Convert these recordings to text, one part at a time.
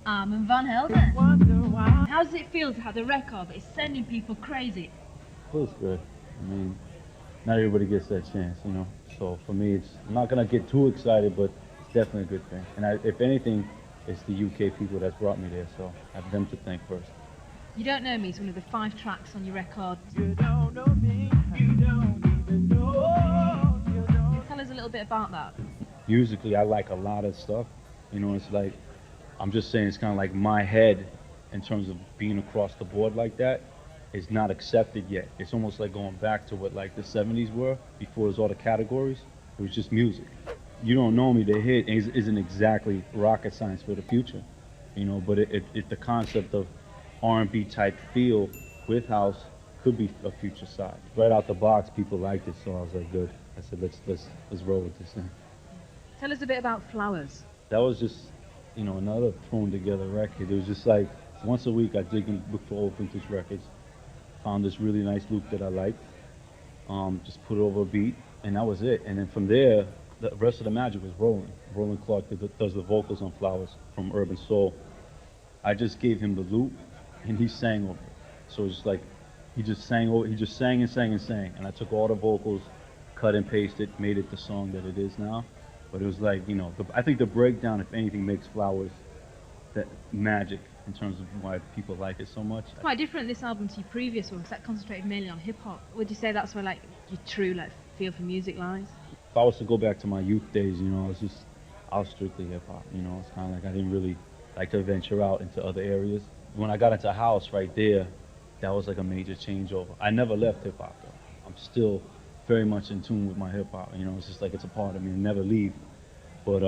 ARMAND VAN HELDEN. How does it feel to have the record that is sending people crazy? Feels good. I mean, not everybody gets that chance, you know. So for me, I'm not gonna get too excited, but it's definitely a good thing. And if anything, it's the UK people that's brought me there, so I have them to thank first. You Don't Know Me is one of the 5 tracks on your record. You don't know me, you don't even know. Tell us a little bit about that. Musically, I like a lot of stuff. You know, it's like, I'm just saying, it's kind of like my head in terms of being across the board like that is not accepted yet. It's almost like going back to what like the 70s were, before it was all the categories. It was just music. You Don't Know Me, the hit, isn't exactly rocket science for the future, you know, but the concept of R&B type feel with house could be a future side. Right out the box, people liked it, so I was like, good. I said, let's roll with this thing. Tell us a bit about Flowers. That was just, you know, another thrown together record. It was just like, once a week I dig and look for old vintage records. Found this really nice loop that I liked. Just put it over a beat, and that was it. And then from there, the rest of the magic was Roland. Roland Clark does the vocals on Flowers from Urban Soul. I just gave him the loop, and he sang over it. So it's just like, he just sang and sang and sang. And I took all the vocals, cut and pasted, made it the song that it is now. But it was like, you know, I think the breakdown, if anything, makes Flowers that magic in terms of why people like it so much. It's quite different, this album, to your previous one, because that concentrated mainly on hip-hop. Would you say that's where, like, your true, like, feel for music lies? If I was to go back to my youth days, you know, I was strictly hip-hop, you know. It's kind of like I didn't really like to venture out into other areas. When I got into house right there, that was like a major changeover. I never left hip-hop, though. I'm still very much in tune with my hip-hop, you know. It's just like it's a part of me, and never leave. But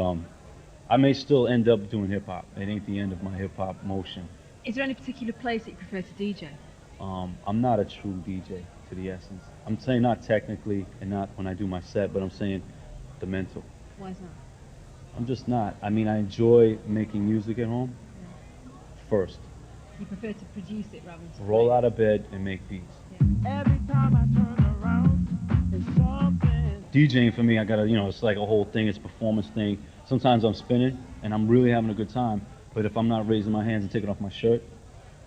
I may still end up doing hip-hop. It ain't the end of my hip-hop motion. Is there any particular place that you prefer to DJ? I'm not a true DJ to the essence. I'm saying not technically and not when I do my set, but I'm saying the mental. Why is that? I'm just not. I mean, I enjoy making music at home first. You prefer to produce it rather than to Roll play? out of bed and make beats. Yeah. Every time I turn around, it's something. DJing for me, I gotta, you know, it's like a whole thing. It's a performance thing. Sometimes I'm spinning and I'm really having a good time, but if I'm not raising my hands and taking off my shirt,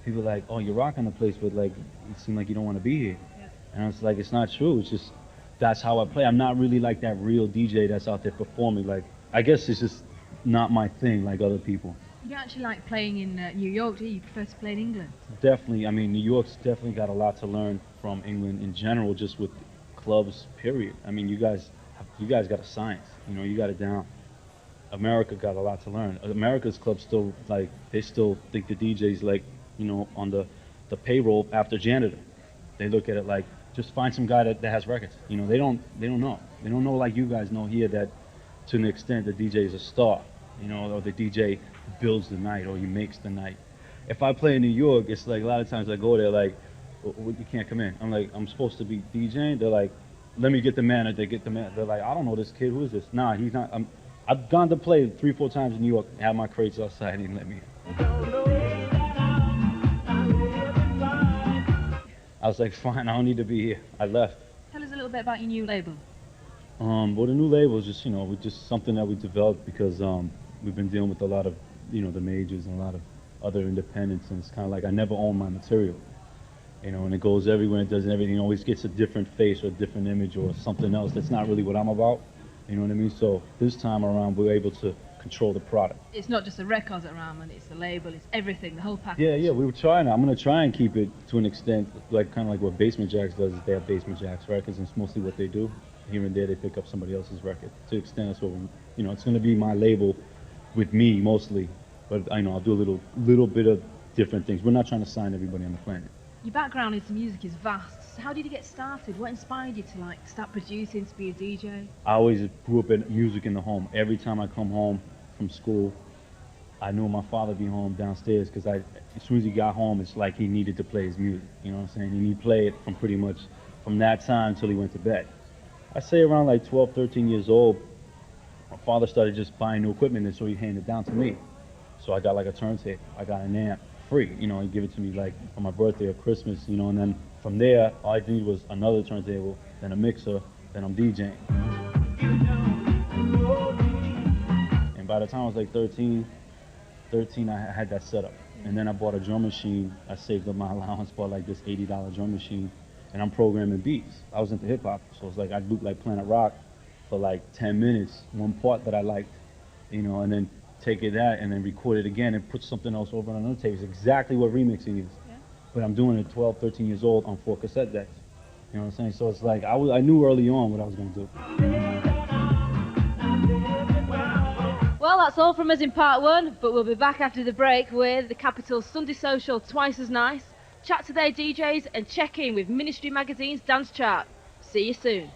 people are like, oh, you're rocking the place, but like, it seems like you don't want to be here. Yeah. And it's like, it's not true. It's just, that's how I play. I'm not really like that real DJ that's out there performing. Like, I guess it's just not my thing like other people. You don't actually like playing in New York, do you? You prefer to play in England? Definitely. I mean, New York's definitely got a lot to learn from England in general, just with clubs, period. I mean, you guys got a science. You know, you got it down. America got a lot to learn. America's clubs still, like, they still think the DJ's like, you know, on the payroll after janitor. They look at it like, just find some guy that has records. You know, they don't know. They don't know like you guys know here that to an extent the DJ is a star, you know, or the DJ builds the night or he makes the night. If I play in New York, it's like a lot of times I go there like, you can't come in. I'm like, I'm supposed to be DJing. They're like, let me get the man. They get the man. They're like, I don't know this kid. Who is this? Nah, he's not. I've gone to play 3-4 times in New York, had my crates outside, and he didn't let me in. I was like, fine, I don't need to be here. I left. Tell us a little bit about your new label. Well, the new label is just, you know, just something that we developed because we've been dealing with a lot of, you know, the majors and a lot of other independents, and it's kind of like I never own my material. You know, and it goes everywhere, it does everything, it always gets a different face or a different image or something else that's not really what I'm about. You know what I mean? So this time around, we're able to control the product. It's not just the records at ARMAND, it's the label, it's everything, the whole package. Yeah, we were trying. I'm going to try and keep it to an extent, like kind of like what Basement Jaxx does. They have Basement Jaxx records, and it's mostly what they do. Here and there, they pick up somebody else's record. To an extent, that's what we, you know, it's going to be my label with me mostly, but I know I'll do a little bit of different things. We're not trying to sign everybody on the planet. Your background into music is vast. So how did you get started? What inspired you to like start producing, to be a DJ? I always grew up in music in the home. Every time I come home from school, I knew my father would be home downstairs because as soon as he got home, it's like he needed to play his music. You know what I'm saying? And he'd play it from pretty much from that time until he went to bed. I say around like 12, 13 years old, my father started just buying new equipment, and so he handed it down to me. So I got like a turntable, I got an amp, free, you know, he'd give it to me like for my birthday or Christmas, you know, and then from there, all I needed was another turntable, then a mixer, then I'm DJing. And by the time I was like 13, 13, I had that set up. And then I bought a drum machine. I saved up my allowance, bought like this $80 drum machine, and I'm programming beats. I was into hip hop, so it's like I'd loop like Planet Rock for like 10 minutes, one part that I liked, you know, and then take it that and then record it again and put something else over on another tape. It's exactly what remixing is. Yeah. But I'm doing it 12, 13 years old on 4 cassette decks. You know what I'm saying? So it's like I knew early on what I was going to do. Well, that's all from us in part 1, but we'll be back after the break with the Capital's Sunday Social Twice as Nice, chat to their DJs and check in with Ministry Magazine's dance chart. See you soon.